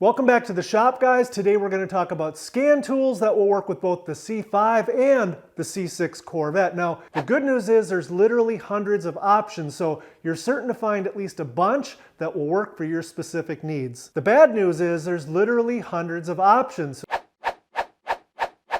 Welcome back to the shop, guys. Today we're going to talk about scan tools that will work with both the C5 and the C6 Corvette. Now, the good news is there's literally hundreds of options, so you're certain to find at least a bunch that will work for your specific needs. The bad news is there's literally hundreds of options.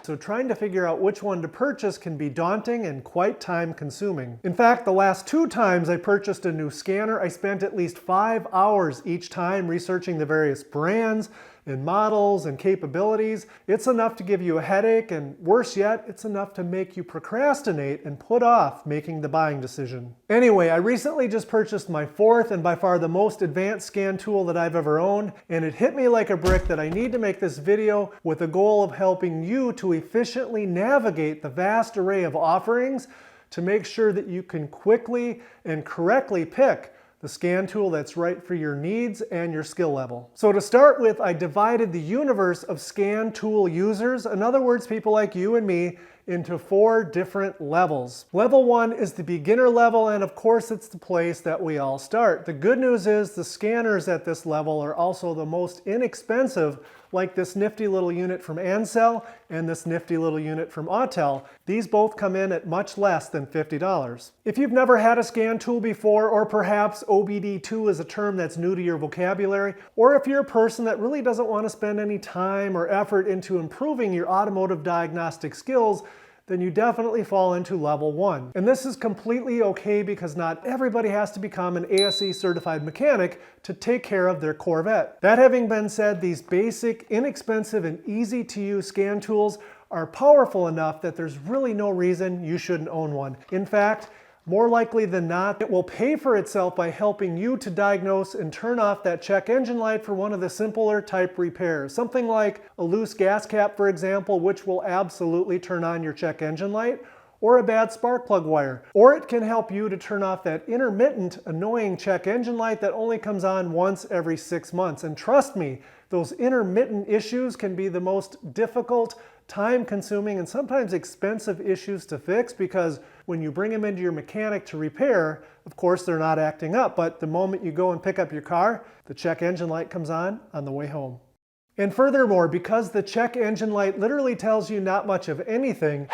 So trying to figure out which one to purchase can be daunting and quite time consuming. In fact, the last 2 times I purchased a new scanner, I spent at least 5 hours each time researching the various brands and models and capabilities. It's enough to give you a headache, and worse yet, it's enough to make you procrastinate and put off making the buying decision. Anyway, I recently just purchased my 4th and by far the most advanced scan tool that I've ever owned, and it hit me like a brick that I need to make this video with the goal of helping you to efficiently navigate the vast array of offerings to make sure that you can quickly and correctly pick the scan tool that's right for your needs and your skill level. So to start with, I divided the universe of scan tool users, in other words, people like you and me, into 4 different levels. Level 1 is the beginner level, and of course it's the place that we all start. The good news is the scanners at this level are also the most inexpensive, like this nifty little unit from ANCEL and this nifty little unit from Apparel. These both come in at much less than $50. If you've never had a scan tool before, or perhaps OBD2 is a term that's new to your vocabulary, or if you're a person that really doesn't want to spend any time or effort into improving your automotive diagnostic skills, then you definitely fall into level 1. And this is completely okay because not everybody has to become an ASE certified mechanic to take care of their Corvette. That having been said, these basic, inexpensive, and easy to use scan tools are powerful enough that there's really no reason you shouldn't own one. In fact, more likely than not, it will pay for itself by helping you to diagnose and turn off that check engine light for one of the simpler type repairs. Something like a loose gas cap, for example, which will absolutely turn on your check engine light, or a bad spark plug wire. Or it can help you to turn off that intermittent, annoying check engine light that only comes on once every 6 months. And trust me, those intermittent issues can be the most difficult, time-consuming, and sometimes expensive issues to fix, because when you bring them into your mechanic to repair, of course they're not acting up, but the moment you go and pick up your car, the check engine light comes on the way home. And furthermore, because the check engine light literally tells you not much of anything,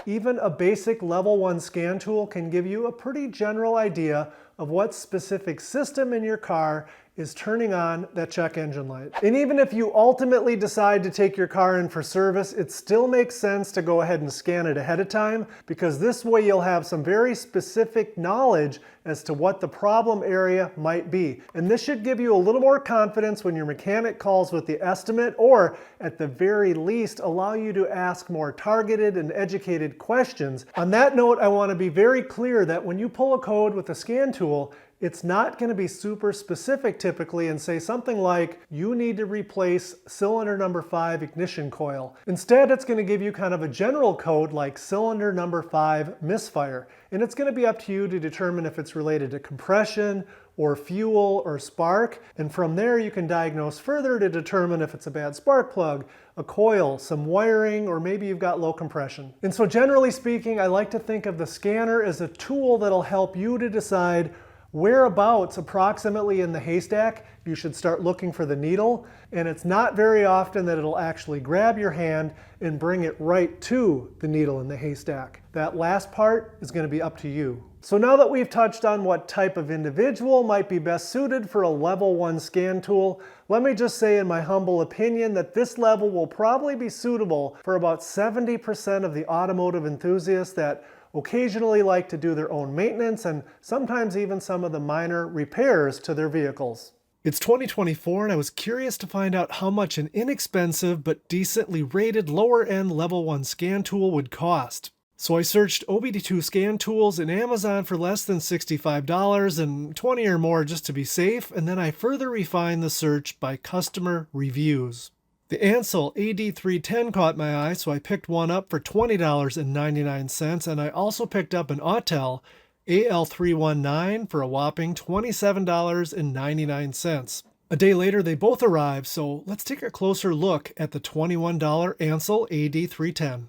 even a basic level 1 scan tool can give you a pretty general idea of what specific system in your car is turning on that check engine light. And even if you ultimately decide to take your car in for service, it still makes sense to go ahead and scan it ahead of time, because this way you'll have some very specific knowledge as to what the problem area might be. And this should give you a little more confidence when your mechanic calls with the estimate, or at the very least allow you to ask more targeted and educated questions. On that note, I want to be very clear that when you pull a code with a scan tool, it's not going to be super specific typically and say something like, you need to replace cylinder number 5 ignition coil. Instead, it's going to give you kind of a general code like cylinder number 5 misfire. And it's going to be up to you to determine if it's related to compression or fuel or spark. And from there, you can diagnose further to determine if it's a bad spark plug, a coil, some wiring, or maybe you've got low compression. And so generally speaking, I like to think of the scanner as a tool that'll help you to decide whereabouts approximately in the haystack you should start looking for the needle. And it's not very often that it'll actually grab your hand and bring it right to the needle in the haystack. That last part is going to be up to you. So now that we've touched on what type of individual might be best suited for a level 1 scan tool, let me just say in my humble opinion that this level will probably be suitable for about 70% of the automotive enthusiasts that occasionally like to do their own maintenance and sometimes even some of the minor repairs to their vehicles. It's 2024 and I was curious to find out how much an inexpensive but decently rated lower end level 1 scan tool would cost. So I searched OBD2 scan tools in Amazon for less than $65 and 20 or more just to be safe, and then I further refined the search by customer reviews. The ANCEL AD310 caught my eye, so I picked one up for $20.99, and I also picked up an Apparel AL310 for a whopping $27.99. A day later, they both arrived, so let's take a closer look at the $21 ANCEL AD310.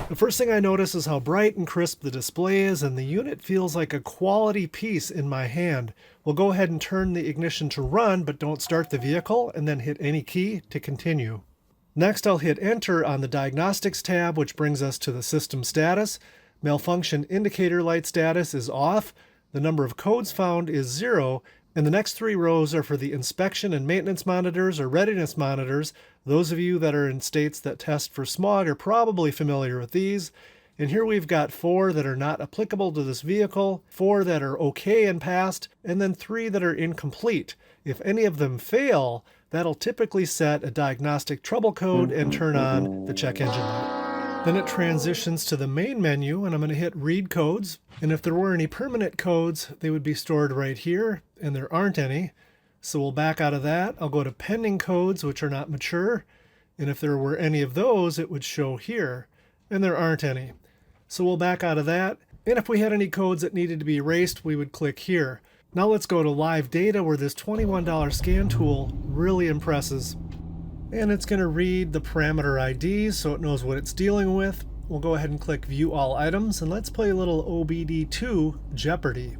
The first thing I notice is how bright and crisp the display is, and the unit feels like a quality piece in my hand. We'll go ahead and turn the ignition to run, but don't start the vehicle, and then hit any key to continue. Next, I'll hit enter on the diagnostics tab, which brings us to the system status. Malfunction indicator light status is off. The number of codes found is 0. And the next 3 rows are for the inspection and maintenance monitors or readiness monitors. Those of you that are in states that test for smog are probably familiar with these. And here we've got 4 that are not applicable to this vehicle, 4 that are okay and passed, and then 3 that are incomplete. If any of them fail, that'll typically set a diagnostic trouble code and turn on the check engine light. Then it transitions to the main menu, and I'm going to hit read codes. And if there were any permanent codes, they would be stored right here, and there aren't any. So we'll back out of that. I'll go to pending codes, which are not mature. And if there were any of those, it would show here, and there aren't any. So we'll back out of that. And if we had any codes that needed to be erased, we would click here. Now let's go to live data, where this $21 scan tool really impresses. And it's going to read the parameter IDs so it knows what it's dealing with. We'll go ahead and click View All Items, and let's play a little OBD2 Jeopardy.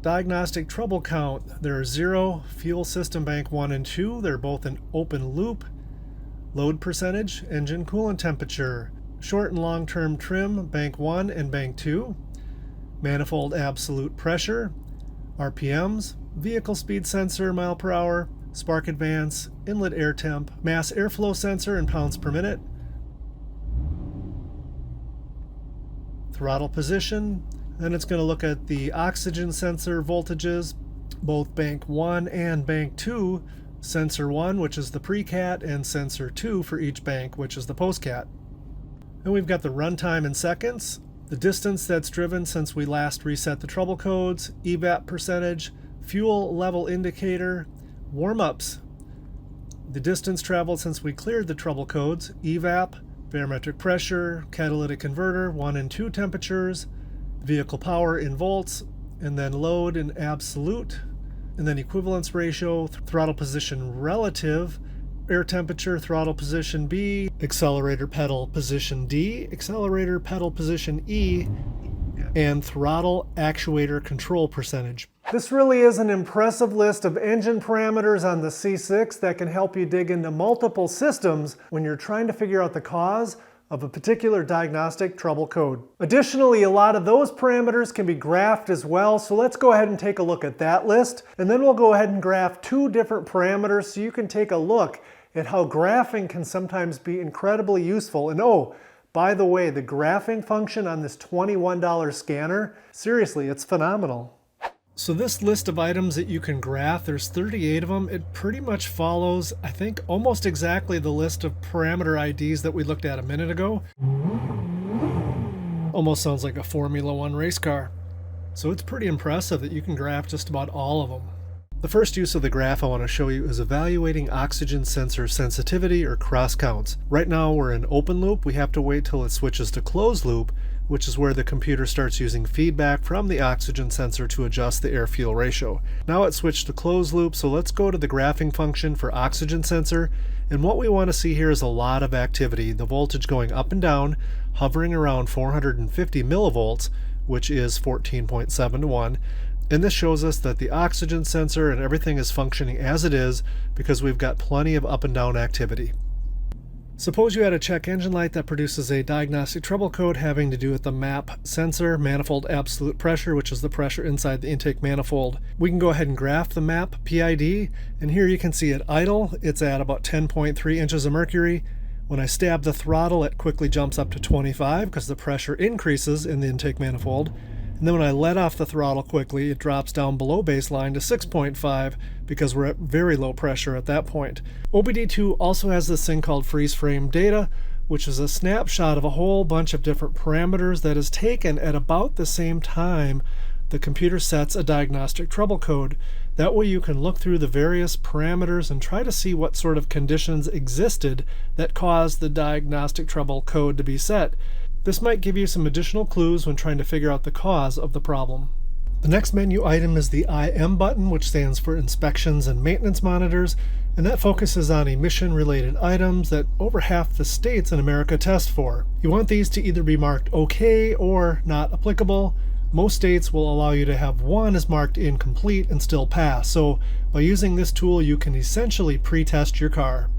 Diagnostic trouble count. There are 0. Fuel system bank 1 and 2. They're both in open loop. Load percentage. Engine coolant temperature. Short and long-term trim, bank 1 and bank 2. Manifold absolute pressure. RPMs. Vehicle speed sensor, mile per hour. Spark advance, inlet air temp, mass airflow sensor in pounds per minute, throttle position. Then it's going to look at the oxygen sensor voltages, both bank 1 and bank 2, sensor 1, which is the pre-cat, and sensor 2 for each bank, which is the post-cat. And we've got the runtime in seconds, the distance that's driven since we last reset the trouble codes, evap percentage, fuel level indicator, warm-ups, the distance traveled since we cleared the trouble codes, evap, barometric pressure, catalytic converter, 1 and 2 temperatures, vehicle power in volts, and then load in absolute, and then equivalence ratio, throttle position relative, air temperature, throttle position B, accelerator pedal position D, accelerator pedal position E, and throttle actuator control percentage. This really is an impressive list of engine parameters on the C6 that can help you dig into multiple systems when you're trying to figure out the cause of a particular diagnostic trouble code. Additionally, a lot of those parameters can be graphed as well, so let's go ahead and take a look at that list, and then we'll go ahead and graph 2 different parameters so you can take a look at how graphing can sometimes be incredibly useful. And oh, by the way, the graphing function on this $21 scanner, seriously, it's phenomenal. So this list of items that you can graph, there's 38 of them. It pretty much follows, I think, almost exactly the list of parameter IDs that we looked at a minute ago. Almost sounds like a Formula 1 race car. So it's pretty impressive that you can graph just about all of them. The first use of the graph I want to show you is evaluating oxygen sensor sensitivity or cross counts. Right now we're in open loop. We have to wait till it switches to closed loop, which is where the computer starts using feedback from the oxygen sensor to adjust the air-fuel ratio. Now it's switched to closed loop, so let's go to the graphing function for oxygen sensor. And what we want to see here is a lot of activity, the voltage going up and down, hovering around 450 millivolts, which is 14.7 to 1. And this shows us that the oxygen sensor and everything is functioning as it is because we've got plenty of up and down activity. Suppose you had a check engine light that produces a diagnostic trouble code having to do with the MAP sensor, manifold absolute pressure, which is the pressure inside the intake manifold. We can go ahead and graph the MAP PID, and here you can see at idle, it's at about 10.3 inches of mercury. When I stab the throttle, it quickly jumps up to 25 because the pressure increases in the intake manifold. And then when I let off the throttle quickly, it drops down below baseline to 6.5 because we're at very low pressure at that point. OBD2 also has this thing called freeze frame data, which is a snapshot of a whole bunch of different parameters that is taken at about the same time the computer sets a diagnostic trouble code. That way you can look through the various parameters and try to see what sort of conditions existed that caused the diagnostic trouble code to be set. This might give you some additional clues when trying to figure out the cause of the problem. The next menu item is the IM button, which stands for Inspections and Maintenance Monitors, and that focuses on emission-related items that over half the states in America test for. You want these to either be marked OK or not applicable. Most states will allow you to have one as marked incomplete and still pass, so by using this tool you can essentially pre-test your car.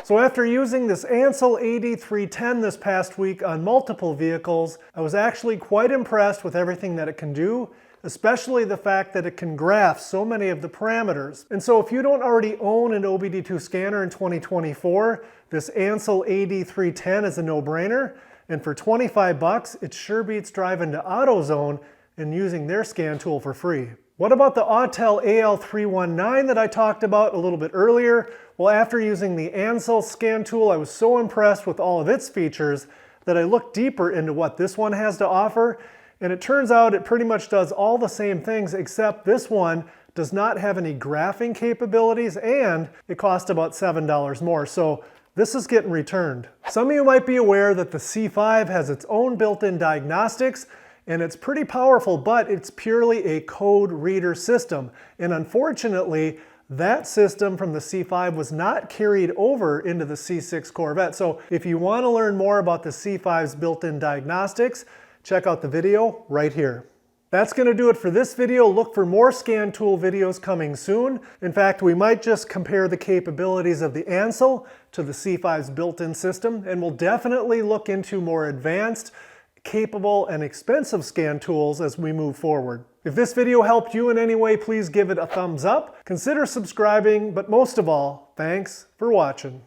So after using this ANCEL AD310 this past week on multiple vehicles, I was actually quite impressed with everything that it can do, especially the fact that it can graph so many of the parameters. And so if you don't already own an OBD2 scanner in 2024, this ANCEL AD310 is a no-brainer, and for 25 bucks, it sure beats driving to AutoZone and using their scan tool for free. What about the Autel AL319 that I talked about a little bit earlier? Well, after using the ANCEL scan tool, I was so impressed with all of its features that I looked deeper into what this one has to offer, and it turns out it pretty much does all the same things, except this one does not have any graphing capabilities, and it costs about $7 more. So this is getting returned. Some of you might be aware that the C5 has its own built-in diagnostics, and it's pretty powerful, but it's purely a code reader system. And unfortunately, that system from the C5 was not carried over into the C6 Corvette. So if you want to learn more about the C5's built-in diagnostics, check out the video right here. That's going to do it for this video. Look for more scan tool videos coming soon. In fact, we might just compare the capabilities of the ANCEL to the C5's built-in system, and we'll definitely look into more advanced, capable, and expensive scan tools as we move forward. If this video helped you in any way, please give it a thumbs up. Consider subscribing, but most of all, thanks for watching.